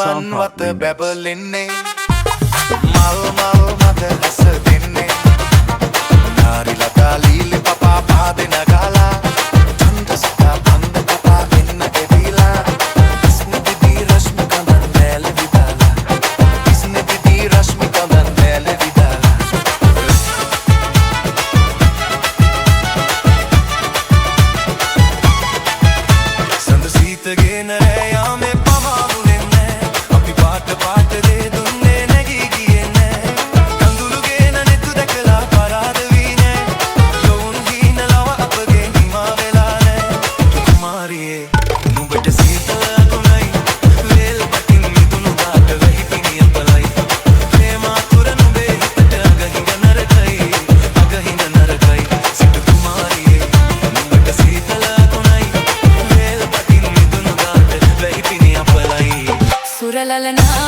නිවන් වත බැබලෙන්නේ මල් මල් මත ඇස දෙන්නේ නාරි ලතා ලීලි පපා පාදෙන ගාලා චන්දස්තා බන්ද පපා එන්න එදිලා ඉස්න දිදී රශ්මි කඳන් වැල විදාලා ඉස්න දිදී රශ්මි කඳන් වැල විදාලා සඳ සීතගෙන රැයාමේ පවාවුනේ නෑ අපි පාට පාට දේ දුන්නේ නැගී ගියේ නෑ කඳුළුගෙන නෙතු දැකලා පරාද වී නෑ යොවුන් හීන ලව අපගේ හිමා වෙලා නෑ කුමාරියේ නුඹට සීතල අගුණයි වේල් පටින් මිදුණු දාට වෙහි පිණිය පලයි ප්‍රේමාතුර නුඹේ හිතට අගහිඟ නරකයි සිටු කුමාරියේ නුඹට සීතල අගුණයි වේල් පටින් මිදුණු දාට වෙහි පිණිය පලයි සුරලලනා